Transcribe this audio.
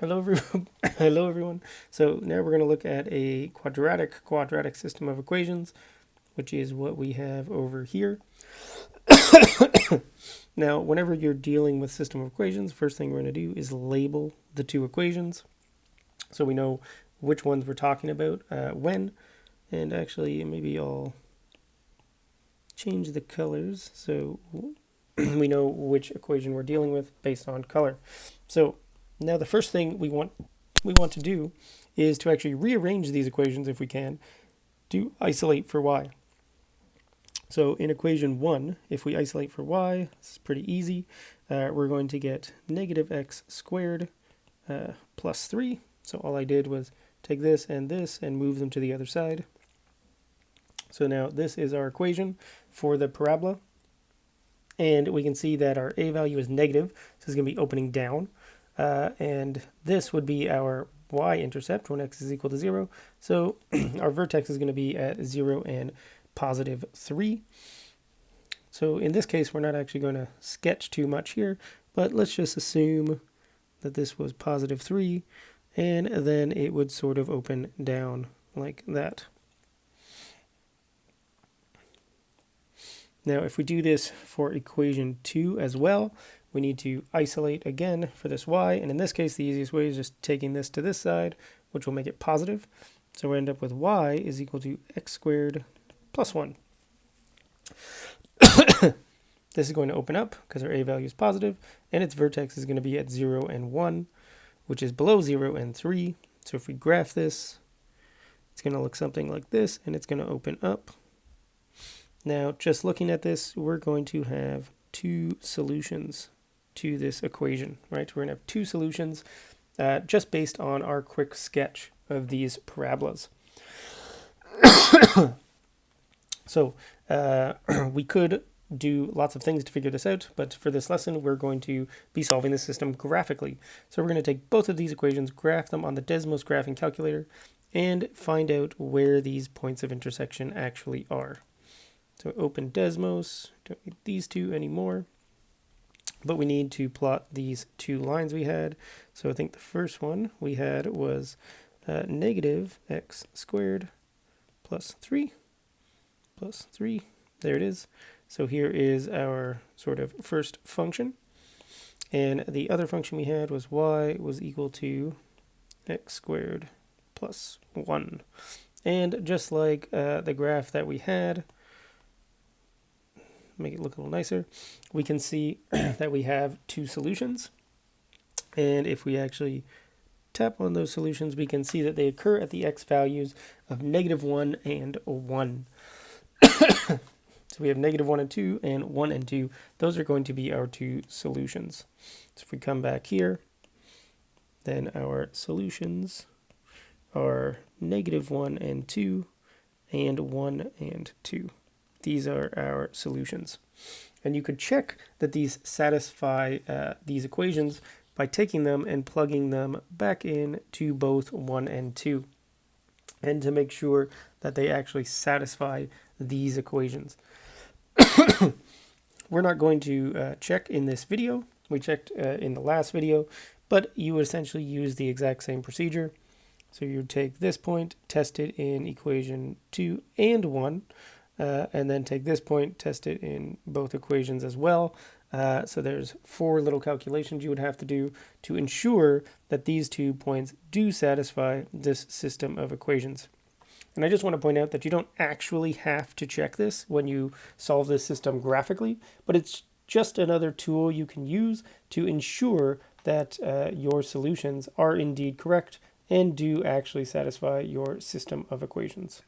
Hello everyone. So now we're going to look at a quadratic system of equations, which is what we have over here. Now, whenever you're dealing with system of equations, first thing we're going to do is label the two equations, so we know which ones we're talking about when. And actually, maybe I'll change the colors so we know which equation we're dealing with based on color. So now the first thing we want to do is to actually rearrange these equations, if we can, to isolate for y. So in equation 1, if we isolate for y, this is pretty easy. We're going to get negative x squared plus 3. So all I did was take this and move them to the other side. So now this is our equation for the parabola. And we can see that our a value is negative, so it's going to be opening down. And this would be our y-intercept when x is equal to 0. So our vertex is going to be at 0 and positive 3. So in this case, we're not actually going to sketch too much here, but let's just assume that this was positive 3, and then it would sort of open down like that. Now, if we do this for equation 2 as well, we need to isolate again for this y, and in this case, the easiest way is just taking this to this side, which will make it positive. So we end up with y is equal to x squared plus 1. This is going to open up because our a value is positive, and its vertex is going to be at 0 and 1, which is below 0 and 3. So if we graph this, it's going to look something like this, and it's going to open up. Now, just looking at this, we're going to have two solutions to this equation, right? We're going to have two solutions just based on our quick sketch of these parabolas. So we could do lots of things to figure this out, but for this lesson, we're going to be solving the system graphically. So we're going to take both of these equations, graph them on the Desmos graphing calculator, and find out where these points of intersection actually are. So open Desmos, don't need these two anymore, but we need to plot these two lines we had. So I think the first one we had was negative x squared plus 3, there it is. So here is our sort of first function, and the other function we had was y was equal to x squared plus 1. And just like the graph that we had, make it look a little nicer, we can see that we have two solutions. And if we actually tap on those solutions, we can see that they occur at the x values of -1 and 1. So we have -1 and 2 and 1 and 2. Those are going to be our two solutions. So if we come back here, then our solutions are -1 and 2 and 1 and 2. These are our solutions. And you could check that these satisfy these equations by taking them and plugging them back in to both 1 and 2, and to make sure that they actually satisfy these equations. We're not going to check in this video. We checked in the last video, but you would essentially use the exact same procedure. So you would take this point, test it in equation 2 and 1, and then take this point, test it in both equations as well. So there's 4 little calculations you would have to do to ensure that these 2 points do satisfy this system of equations. And I just want to point out that you don't actually have to check this when you solve this system graphically, but it's just another tool you can use to ensure that your solutions are indeed correct and do actually satisfy your system of equations.